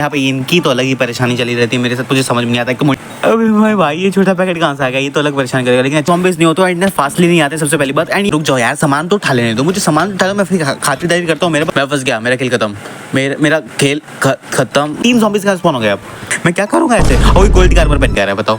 यहाँ पे इनकी तो अलग ही परेशानी चली रहती है मेरे साथ, मुझे समझ में नहीं आता कि अबे भाई भाई ये छोटा पैकेट कहाँ से आ गया, ये तो अलग परेशान करेगा। लेकिन zombies नहीं हो तो इतने फास्टली नहीं आते सबसे पहली बात। एंड रुक जाओ यार, सामान तो उठा लेने दो, मुझे सामान उठा लो, मैं फिर खातिरदारी करता हूँ। मैं फंस गया, मेरा खेल खत्म, मेरा खेल खत्म। 3 zombies का स्पॉन हो गया, अब मैं क्या करूँगा ऐसे। और गोल्ड कार पर बन गया है, बताओ।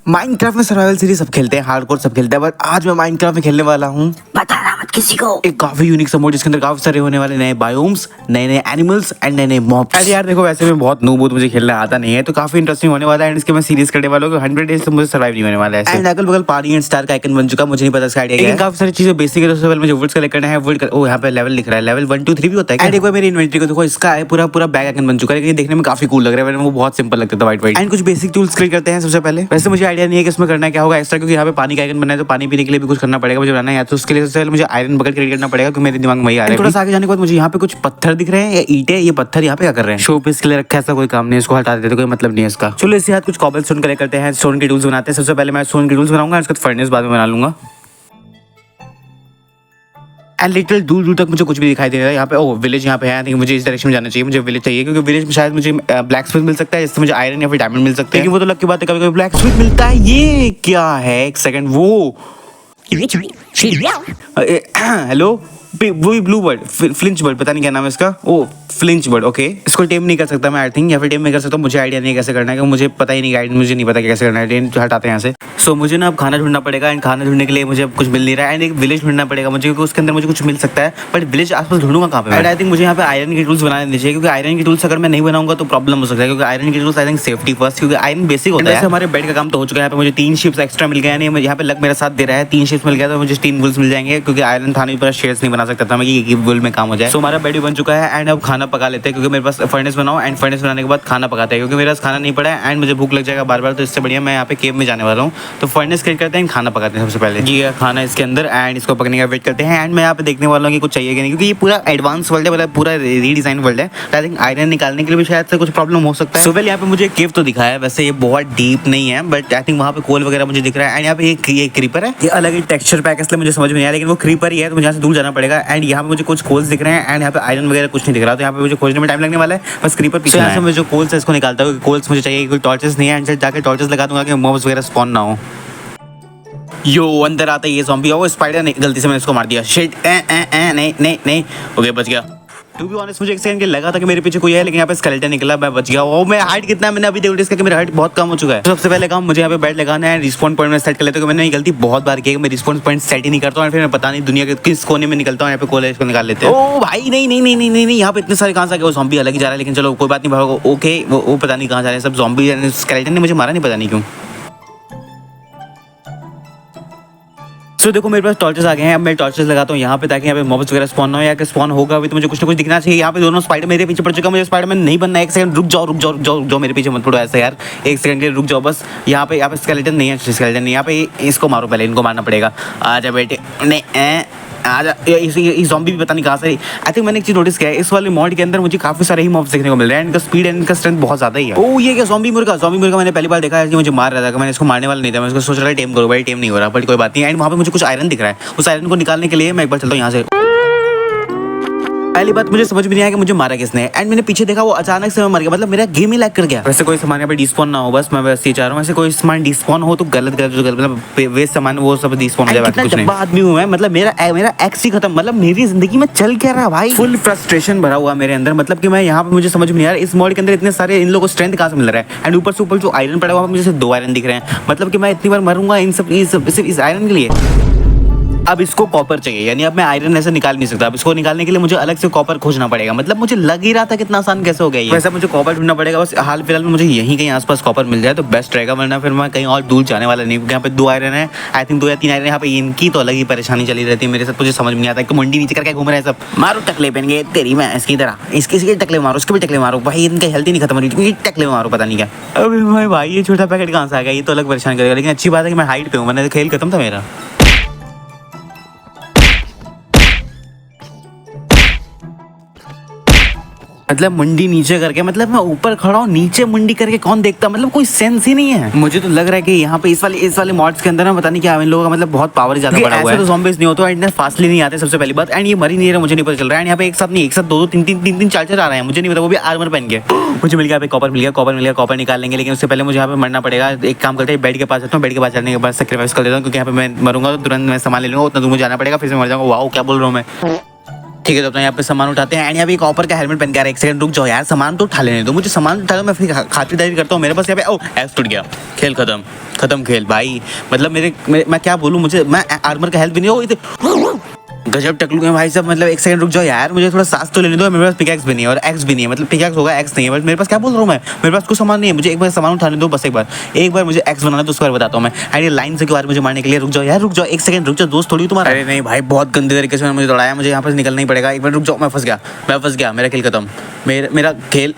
माइनक्राफ्ट में सर्वाइवल सीरीज सब खेलते हैं, हार्डकोर सब खेलते हैं, बट आज मैं माइनक्राफ्ट में खेलने वाला हूँ, बताना मत किसी को, एक काफी यूनिक सा मोड जिसके अंदर काफी सारे होने वाले नए बायोम्स, नए नए एनिमल्स एंड नए नए मॉब्स। अरे यार देखो, वैसे मैं बहुत नूब हूं, मुझे खेलना आता नहीं है, तो काफी इंटरेस्टिंग होने वाला है। एंड इसके मैं सीरीज करने वाला हूँ 100 डेज तो मुझे सर्वाइव नहीं होने वाला है। एंड अगल बगल पानी एंड स्टार का आइकन बन चुका, मुझे नहीं पता इसका आइडिया है। काफी सारी चीजें बेसिक है, तो सबसे पहले मुझे वुड्स कलेक्ट करना है। वुड ओ यहाँ पे लेवल लिख रहा है, लेवल 1 2 3 भी होता है। एंड एक बार मेरी इन्वेंटरी को देखो, इसका है पूरा बैग आइकन बन चुका है, लेकिन देखने में काफी कूल लग रहा है, वो बहुत सिंपल लगता था व्हाइट। एंड कुछ बेसिक टूल्स क्रिएट करते हैं सबसे पहले। वैसे मुझे आइडिया नहीं है कि इसमें करना क्या होगा एक्स्ट्रा, क्योंकि यहाँ पे पानी का आइकन बनना है, तो पानी पीने के लिए भी कुछ करना पड़ेगा मुझे बनाना है। तो उसके लिए सबसे पहले मुझे आयरन बकेट क्रिएट करना पड़ेगा, क्योंकि मेरे दिमाग में वही आ रहा है। थोड़ा सा आगे जाने के बाद मुझे यहाँ पे कुछ पत्थर दिख रहे हैं या ईंटें, ये पत्थर यहाँ पे क्या कर रहे हैं, शो पीस के लिए रखा है, ऐसा कोई काम नहीं है, इसको हटा देते, कोई मतलब नहीं है इसका। चलो इसके साथ कुछ कॉबल स्टोन कलेक्ट करते हैं, स्टोन के टूल्स बनाते हैं। सबसे पहले मैं स्टोन के टूल्स बनाऊंगा, उसके बाद फर्नेस बाद में बना लूंगा। एंड लिटिल दूर दूर तक मुझे कुछ भी दिखाई दे रहा है। यहाँ पे ओ विलेज यहाँ पे है, आई थिंक मुझे इस डायरेक्शन में जाना चाहिए, मुझे विलेज चाहिए, क्योंकि विलेज में शायद मुझे ब्लैक स्मिथ मिल सकता है, जिससे मुझे आयरन या फिर डायमंड मिल सकते हैं। लेकिन वो तो लग की बात है, कभी कभी ब्लैक स्मिथ मिलता है। ये क्या है, एक सेकंड, वो हेलो, वो ब्लू बर्ड, फ्लिंच बर्ड, पता नहीं क्या नाम है इसका, ओ फ्लिंच बर्ड, ओके। इसको टेम नहीं कर सकता मैं, आई थिंक, या फिर टेम नहीं कर सकता, मुझे आइडिया नहीं कैसे करना है, क्योंकि मुझे पता ही नहीं, गाइड मुझे नहीं पता कैसे करना है। टेम हटाते हैं यहाँ से। सो मुझे ना अब खाना ढूंढना पड़ेगा, एंड खाना ढूंढने के लिए मुझे अब कुछ मिल नहीं रहा है। एंड एक विलेज ढूंढना पड़ेगा मुझे, क्योंकि उसके अंदर मुझे कुछ मिल सकता है, बट विलेज आसपास ढूंढूंगा कहाँ पे। एंड आई थिंक मुझे यहाँ पे आयरन के टूल्स बना लेने चाहिए, क्योंकि आयरन के टूल्स अगर मैं नहीं बनाऊंगा तो प्रॉब्लम हो सकता है, क्योंकि आयरन के tools I think safety first, क्योंकि आयरन बेसिक होता है। हमारे बेड का काम तो हो चुका है, यहाँ पे मुझे 3 शिप्स एक्स्ट्रा मिल गया, नहीं यहाँ पे लक मेरा साथ दे रहा है, 3 शिप्स मिल गया, तो मुझे 3 वुल्स मिल जाएंगे, क्योंकि आयरन थाने पर शेयर्स नहीं बना सकता था मैं कि वुल में काम हो जाए। सो हमारा बेड भी बन चुका है, एंड अब खाना पका लेते हैं, क्योंकि मेरे पास फर्नेस बनाओ, एंड फर्नेस बनाने के बाद खाना पकाते हैं, क्योंकि मेरे पास खाना नहीं पड़ा है, एंड मुझे भूख लग जाएगा बार बार, तो इससे बढ़िया मैं यहाँ पे केव में जाने वाला हूँ। तो फर्नेस क्रिएट करते हैं, खाना पकाते हैं सबसे पहले। ये खाना इसके अंदर, एंड इसको पकने का वेट करते हैं। एंड मैं यहाँ पे देखने वाला हूँ कि कुछ चाहिए कि नहीं, क्योंकि ये पूरा एडवांस वर्ल्ड है, मतलब पूरा रीडिजाइन वर्ल्ड है। आई थिंक आयरन निकालने के लिए भी शायद से कुछ प्रॉब्लम हो सकता है। सो यहाँ पे मुझे केव तो दिखा है, वैसे ये बहुत डीप नहीं है, बट आई थिंक वहाँ पे कोल वगैरह मुझे दिख रहा है। एंड यहाँ पे ये क्रीपर है, ये अलग ही टेक्सचर पैक, इसलिए मुझे समझ में नहीं आया, लेकिन वो क्रीपर ही है, तो मुझे यहाँ से दूर जाना पड़ेगा। एंड यहाँ पे मुझे कुछ कोल्स दिख रहे हैं, एंड यहाँ पे आयरन वगैरह कुछ नहीं दिख रहा, तो यहाँ पे मुझे खोजने में टाइम लगने वाला है। बस क्रीपर पीछे यहाँ से मैं जो कोल्स है इसको निकालता हूँ, कोल्स मुझे चाहिए, कोई टॉर्चेस नहीं है, एंड जाके टॉर्चेस लगा दूंगा कि मॉब्स वगैरह स्पॉन ना हो। यो अंदर आता है ये ज़ॉम्बी, ओ स्पाइडर ने गलती से मैंने इसको मार दिया, शिट, नहीं ओके बच गया। टू बी ऑनेस्ट मुझे एक सेकंड के लगा था कि मेरे पीछे कोई है, लेकिन यहाँ पे स्केलेटन निकला, मैं बच गया। ओ मैं हाइट कितना है मैंने अभी देखा, इसका कि मेरा हाइट बहुत कम हो चुका है। तो सबसे पहले काम मुझे यहाँ पे बेड लगाना है, रिस्पॉन पॉइंट में सेट कर लेते हैं। मैंने ये गलती बहुत बार की है, मैं रिस्पॉन पॉइंट सेट ही नहीं करता हूँ, फिर मैं पता नहीं दुनिया के किस कोने में निकलता हूँ, यहाँ पे कॉलेज को निकाल लेते हैं। ओ भाई नहीं, यहाँ पे इतने सारे कहाँ से आ गए, वो ज़ॉम्बी अलग ही जा रहा है, लेकिन चलो कोई बात नहीं, ओके वो पता नहीं कहाँ जा रहे हैं सब ज़ॉम्बी। स्केलेटन ने मुझे मारा नहीं, पता नहीं क्यों। सो देखो मेरे पास टॉर्चेस आ गए हैं, अब मैं टॉर्चेस लगाता हूँ यहाँ पे, ताकि यहाँ पे मॉब्स वगैरह स्पॉन ना हो, या कि स्पॉन होगा अभी तो मुझे कुछ ना कुछ दिखना चाहिए। यहाँ पे दोनों स्पाइडर मेरे पीछे पड़ चुका है, मुझे स्पाइडरमैन नहीं बनना है। एक सेकंड रुक जाओ, मेरे पीछे मत पड़ो ऐसे यार, एक सेकंड के लिए रुक जाओ बस। यहाँ पे स्केलेटन नहीं है, स्केलेटन नहीं, यहाँ पे इसको मारो, पहले इनको मारना पड़ेगा। आजा बेटे, नहीं आजा, ये ज़ॉम्बी भी पता नहीं कहाँ से। आई थिंक मैंने एक चीज़ नोटिस किया है, इस वाले मॉड के अंदर मुझे काफ़ी सारे ही मॉब्स देखने को मिल रहे हैं, इनका स्पीड एंड इनका स्ट्रेंथ बहुत ज़्यादा ही है। ओ ये क्या ज़ॉम्बी मुर्गा मैंने पहली बार देखा है कि मुझे मार रहा था, मैंने इसको मारने वाला नहीं था, मैं इसको सोच रहा था टेम करो, भाई टेम नहीं हो रहा, बट कोई बात नहीं। एंड वहाँ पे मुझे कुछ आयरन दिख रहा है, उस आयरन को निकालने के लिए मैं एक बार चलता हूँ यहाँ से। पहली बात मुझे समझ में नहीं आया कि मुझे मारा किसने, एंड मैंने पीछे देखा वो अचानक से मैं मर गया, मतलब मेरा गेम ही लैग कर गया। वैसे कोई सामान यहाँ पे डिस्पॉन ना हो, बस मैं वैसे ही चाह रहा हूँ, ऐसे कोई सामान डिस्पॉन हो तो गलत मतलब वेस्ट सामान वो सब डिस्पॉन हो जाए। कितना डब्बा आदमी हूँ मैं, मतलब मेरा एक्स ही खत्म, मतलब मेरी जिंदगी में चल क्या रहा भाई, फुल फ्रस्ट्रेशन भरा हुआ मेरे अंदर। मतलब कि मैं यहाँ पे मुझे समझ में नहीं आ रहा इस मॉड के अंदर इतने सारे इन लोगों को स्ट्रेंथ कहाँ से मिल रहा है, एंड ऊपर से ऊपर जो आयरन पड़ा हुआ मुझे सिर्फ 2 आयरन दिख रहे हैं, मतलब कि मैं इतनी बार मरूंगा इन सब सिर्फ इस आयरन के लिए। अब इसको कॉपर चाहिए, यानी अब मैं आयरन ऐसे निकाल नहीं सकता, अब इसको निकालने के लिए मुझे अलग से कॉपर खोजना पड़ेगा। मतलब मुझे लग ही रहा था कितना आसान कैसे हो गया ये। वैसे मुझे कॉपर ढूंढना पड़ेगा, बस हाल फिलहाल में मुझे यहीं कहीं आसपास कॉपर मिल जाए तो बेस्ट रहेगा, वरना फिर मैं कहीं और दूर जाने वाला नहीं, क्योंकि यहाँ पे 2 आयरन है, आई थिंक 2 या 3 आयरन। यहाँ पे इनकी तो अलग ही परेशानी चली रहती है मेरे साथ, मुझे समझ में नहीं आता कि मुंडी नीचे करके घूम रहे हैं सब। मारो टकले पहन गए तेरी मैं इसकी तरह, इसके टकले मारो, उसके भी टकले मारो, भाई इनका हेल्थ ही नहीं खत्म हो रही, टकले मारो पता नहीं क्या। अबे भाई ये छोटा पैकेट कहाँ से आ गया, ये तो अलग परेशान करेगा। लेकिन अच्छी बात है कि मैं हाइट पे हूँ, मैंने खेल खत्म था मेरा। मतलब मुंडी नीचे करके, मतलब मैं ऊपर खड़ा हूँ नीचे मुंडी करके कौन देखता, मतलब कोई सेंस ही नहीं है। मुझे तो लग रहा है कि यहाँ पे इस वाले मॉड्स के अंदर ना पता नहीं क्या इन लोगों का मतलब बहुत पावर ज्यादा बढ़ा हुआ है। तो ज़ॉम्बीज़ नहीं होता, एंड फास्टली नहीं आते सबसे पहली बात, एंड ये मरी नहीं रहा मुझे नहीं पता चल रहा है। यहाँ पे एक साथ नहीं, एक साथ दो तीन चार आ रहे हैं, मुझे नहीं पता, वो भी आर्मर पहन के। मुझे मिल गया कॉपर मिल गया, कॉपर निकाल लेंगे, लेकिन उससे पहले मुझे यहाँ पे मरना पड़ेगा। एक काम करते हैं, बेड के पास जाता हूँ, बेड के पास जाने के बाद सेक्रीफाइस कर देता हूँ, क्योंकि यहाँ पे मैं मरूंगा तो तुरंत मैं सामान ले लूंगा, उतना दूर मुझे जाना पड़ेगा, फिर से मर जाऊंगा। वाओ क्या बोल रहा हूँ मैं। ठीक है, तो अपना यहाँ पे सामान उठाते हैं, एंड यहाँ पे कॉपर का हेलमेट पहन के आ रहा है। एक सेकंड रुक जाओ यार, सामान तो उठा लेने दो मुझे, सामान उठा लो, मैं फिर खातिरदारी करता हूँ। मेरे पास यहाँ पे एक्स टूट गया, खेल खत्म खेल भाई। मतलब मैं क्या बोलूँ, मुझे मैं आर्मर का हेल्प भी नहीं हो, गजब टकलू है भाई साहब। मतलब एक सेकंड रुक जाओ यार, मुझे थोड़ा सांस तो लेने दो। मेरे पास पिकैक्स भी नहीं है और एक्स भी नहीं है, मतलब पिकैक्स होगा एक्स नहीं है, बट मेरे पास क्या बोल रहा हूँ मैं, मेरे पास कुछ सामान नहीं है। मुझे एक बार सामान उठाने दो, बस एक बार मुझे एक्स बनाना, तो उसके बाद बताता हूँ मैं। अरे लाइन से क्यों आ रहे मुझे मारने के लिए, रुक जाओ यार, रुक जाओ एक सेकंड रुक जाओ, दोस्त थोड़ी तुम्हारा। अरे नहीं भाई, बहुत गंदे तरीके से मुझे दौड़ाया, मुझे यहाँ पर निकलना ही पड़ेगा। एक बार रुक जाओ, मैं फंस गया, मेरा खेल खत्म, मेरा खेल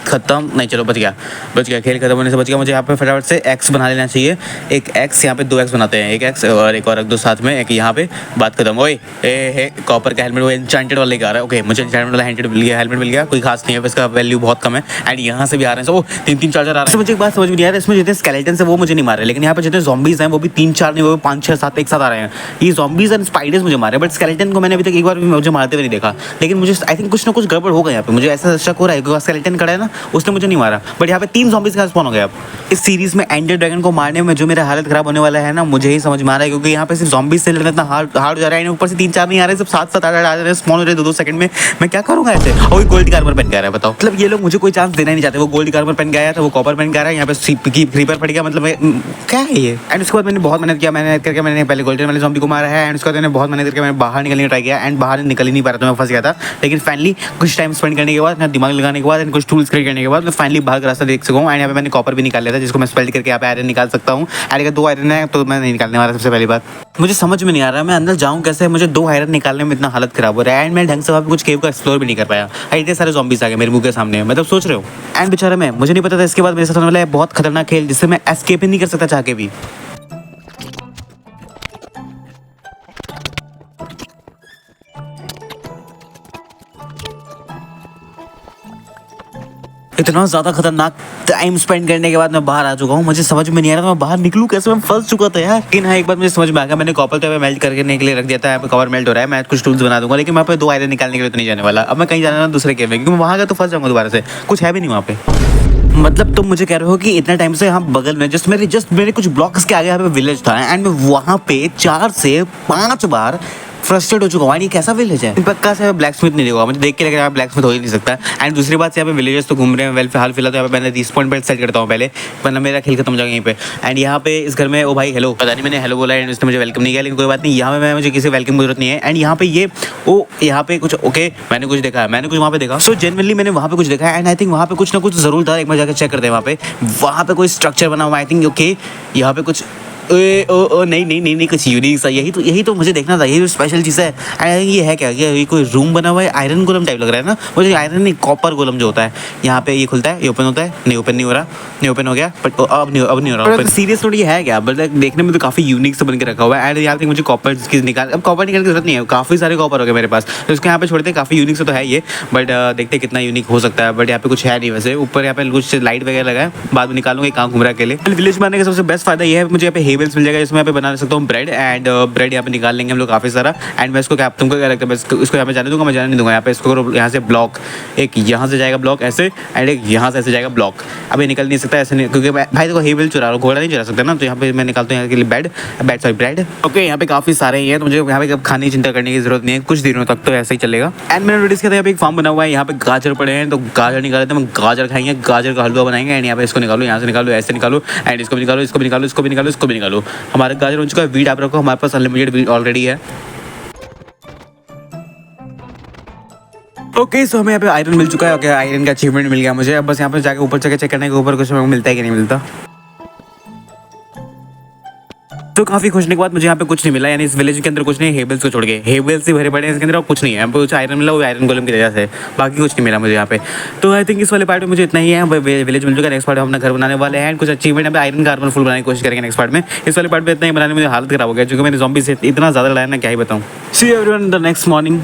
खत्म नहीं, चलो बच गया, खेल खत्म होने से बच गया। मुझे यहाँ पे फटाफट से एक्स बना लेना चाहिए, एक एक्स, यहाँ पे 2 एक्स बनाते हैं, एक एक्स और एक और रख दो साथ में, एक यहाँ पे, बात खत्म। ओए कॉपर का हेलमेट, वो एन्चेंटेड वाले का आ रहा है। ओके, मुझे एन्चेंटेड वाला हेलमेट मिल गया, कोई खास नहीं है, इसका वैल्यू बहुत कम है। एंड यहाँ से भी आ रहे हैं, सो 3 4 आ रहे हैं। मुझे एक बात समझ में नहीं आ रहा है, इसमें जितने स्केलेटन है वो मुझे नहीं मार रहे, लेकिन यहाँ पे जितने ज़ॉम्बीज़ हैं वो भी 3 4 नहीं, वो 5 6 7 एक साथ आ रहे हैं। ये ज़ॉम्बीज़ एंड स्पाइडर्स मुझे मारे, बट स्केलेटन को मैंने अभी तक एक बार भी मुझे मारते हुए नहीं देखा। लेकिन मुझे आई थिंक कुछ ना कुछ गड़बड़ होगा यहाँ पे, मुझे ऐसा शक हो रहा है, क्योंकि स्केलेटन खड़ा है ना, उसने मुझे नहीं मारा, बट यहाँ पे 3 ज़ॉम्बीज़ का स्पॉन हो गया। अब इस सीरीज में एंडर ड्रैगन को मारने में जो मेरा हालत खराब होने वाला है ना, मुझे ही समझ में आ रहा है, क्योंकि यहाँ पे सिर्फ ज़ॉम्बीज़ से लड़ना इतना हार्ड हो जा रहा है, ऊपर से 3 4 नहीं आ रहे, सब 7 7 8 आ रहे हैं, स्पॉन हो रहे 2 2 सेकंड में। मैं क्या करूंगा ऐसे, और गोल्ड का आर्मर पहन के आ रहा है, बताओ। मतलब ये लोग मुझे कोई चांस देना नहीं चाहते। वो गोल्ड का आर्मर पहन के आया था, वो कॉपर पहन के आ रहा है, यहाँ पे क्रीपर पड़ गया, मतलब क्या है ये। एंड उसके बाद मैंने बहुत मेहनत किया, मैंने पहले गोल्डन वाले ज़ॉम्बी को मारा है, एंड उसके बाद मैंने बहुत मेहनत करके मैंने बाहर निकलने का ट्राई किया, एंड बाहर निकल ही नहीं पा रहा था, मैं फंस गया था। लेकिन फाइनली कुछ टाइम स्पेंड करने के बाद, अपना दिमाग लगाने के बाद, एंड कुछ टूल्स क्रिएट करने के बाद मैं फाइनली बाहर का रास्ता देख सकूँ। एंड यहाँ पे मैंने कॉपर भी निकाल लिया था, जिसको मैं स्पेल्ट करके यहाँ पे आयरन निकाल सकता हूँ। एंड अगर 2 आयरन है तो मैं नहीं निकालने वाला। सबसे पहली बात मुझे समझ में नहीं आ रहा मैं अंदर जाऊँ कैसे, मुझे 2 आयरन निकालने में इतना हालत खराब हो रहा है, एंड मैं ढंग से वहाँ पे कुछ केव का एक्सप्लोर भी नहीं कर पाया। इतने सारे ज़ॉम्बीज़ आ गए मेरे मुंह के सामने, मतलब सोच रहे हो। एंड बेचारा मैं, मुझे नहीं पता था इसके बाद मेरे साथ होने वाला है बहुत खतरनाक खेल, जिससे मैं एस्केप ही नहीं कर सकता चाह के भी। इतना ज़्यादा खतरनाक टाइम स्पेंड करने के बाद मैं बाहर आ चुका हूँ। मुझे समझ में नहीं आ रहा मैं बाहर निकलूँ कैसे, मैं फंस चुका था यार। लेकिन हाँ, एक बात मुझे समझ में आ गया, मैंने कॉपर तो मेल्ट करने के लिए रख दिया था, यहाँ पे कवर मेल्ट हो रहा है, मैं कुछ टूल्स बना दूंगा, लेकिन वहाँ पे 2 आयरन निकालने के लिए तो नहीं जाने वाला। अब मैं कहीं जाना दूसरे केव में, क्योंकि मैं वहाँ का तो फंस जाऊँगा दोबारा से, कुछ है भी नहीं वहाँ पे। मतलब तुम मुझे कह रहे हो कि इतना टाइम से यहाँ बगल में जस्ट मेरे कुछ ब्लॉक्स के आगे यहाँ पे विलेज था, एंड मैं वहाँ पे 4 से 5 बार फ्रस्ट्रेट हो चुका हूँ। ये कैसा विलेज है, पक्का से ब्लैक स्मिथ नहीं देखा, मुझे देख के लग रहा है ब्लैक स्मिथ हो ही नहीं सकता। एंड दूसरी बात से यहाँ पे विलेजर्स तो घूम रहे हैं, हाल फिलहाल तो यहाँ पे मैंने रिस्पॉन्ड पे सेट करता हूँ पहले, वरना मेरा खेल खत्म हो जाएगा यहीं पे। एंड यहाँ पे इस घर में, ओ भाई हेलो, पता नहीं मैंने हेलो बोला एंड उसने मुझे वेलकम नहीं किया, लेकिन कोई बात नहीं, यहाँ पे मुझे किसी वेलकम की जरूरत नहीं है। एंड यहाँ पे यहाँ पे कुछ ओके, मैंने कुछ देखा, मैंने कुछ वहाँ पे देखा, सो जेनरली मैंने वहाँ पे कुछ देखा, एंड आई थिंक वहाँ पे कुछ ना कुछ जरूर था। एक बार जाकर चेक करते हैं वहाँ पे कोई स्ट्रक्चर बना हुआ, आई थिंक ओके, यहाँ पे कुछ नहीं कुछ यूनिक सा, यही तो मुझे देखना था, यही स्पेशल चीज़ है। ये है क्या, ये कोई रूम बना हुआ है, आयरन गोलम टाइप लग रहा है ना मुझे, आयरन नहीं कॉपर गोलम जो होता है। यहाँ पे ये खुलता है, ये ओपन होता है, नहीं ओपन नहीं हो रहा, नहीं ओपन हो गया, बट अब नहीं हो रहा। सीरियस थोड़ी है क्या, बट देखने में तो काफ़ी यूनिक से बन के रखा हुआ है। एंड यहाँ पे मुझे कॉपर की निकाल, अब कॉपर निकालने की जरूरत नहीं है, काफ़ी सारे कॉपर हो गए मेरे पास, तो इसको यहाँ पे छोड़ते, काफ़ी यूनिक से तो है ये, बट देखते कितना यूनिक हो सकता है। बट यहाँ पे कुछ है नहीं वैसे, ऊपर यहाँ पे कुछ लाइट वगैरह लगा है, बाद में निकालूंगा, कहाँ घूम रहा के लिए। विलेज में आने का सबसे बेस्ट फायदा ये है, मुझे यहाँ पे हेवल्स मिल जाएगा, जिसमें बना सकता हूँ ब्रेड, एंड ब्रेड यहाँ पे निकाल लेंगे हम लोग काफ़ी सारा। एंड मैं इसको क्या, तुमको क्या लगता है, मैं इसको यहाँ पे जाने दूंगा, मैं जाने नहीं दूंगा। यहाँ पे इसको यहाँ से ब्लॉक, एक यहाँ से जाएगा ब्लॉक ऐसे, एंड एक यहाँ से ऐसे जाएगा ब्लॉक। अब ये निकल नहीं सकता ऐसे नहीं, क्योंकि भाई देखो हेवल चुरा रहा हूँ, घोड़ा नहीं चुरा सकता ना, तो यहाँ पे मैं निकालता हूँ यहाँ के लिए ब्रेड। ओके, यहाँ पे काफ़ी सारे ही हैं, तो मुझे यहाँ पे खाने की चिंता करने की जरूरत नहीं है, कुछ दिनों तक तो ऐसे ही चलेगा। एंड मैंने नोटिस किया था यहाँ पे एक फार्म बना हुआ है, यहाँ पे गाजर पड़े हैं, तो गाजर निकाले थे, हम गाजर खाएंगे, गाजर का हलवा बनाएंगे। एंड यहाँ पे इसको निकालो, यहाँ से निकालो, ऐसे निकालो, एंड इसको भी निकालो, इसको भी निकालो, इसको भी निकालो, इसको भी निकालो। हमारा गाजर हो चुका है। वीट आप रखो, हमारे पास अनलिमिटेड वीट ऑलरेडी है। ओके, सो हमें यहाँ पे आयरन मिल चुका है। ओके, आयरन का अचीवमेंट मिल गया मुझे। अब बस यहाँ पे जाके ऊपर चेक करने के ऊपर कुछ मिलता है कि नहीं मिलता। तो काफ़ी खोजने के बाद मुझे यहाँ पे कुछ नहीं मिला, यानी इस विलेज के अंदर कुछ नहीं, हेबल्स को छोड़ के, हेबल्स से भरे पड़े हैं इसके अंदर, और कुछ नहीं है। कुछ आयरन मिला, वो आयरन गोलम की वजह से, बाकी कुछ नहीं मिला मुझे यहाँ पे। तो आई थिंक इस वाले पार्ट में मुझे इतना ही है, विलेज मिल चुका है। नेक्स्ट पार्ट में अपना घर बनाने वाले हैं, कुछ अचीवमेंट है, आयरन का आर्मर फुल बनाने की कोशिश करेंगे नेक्स्ट पार्ट में। इस वाले पार्ट में इतना ही बनाने में मुझे हालत खराब हो गया, क्योंकि मैंने ज़ॉम्बी से इतना ज़्यादा लड़ाया ना, क्या ही बताऊँ। See you everyone in the next morning.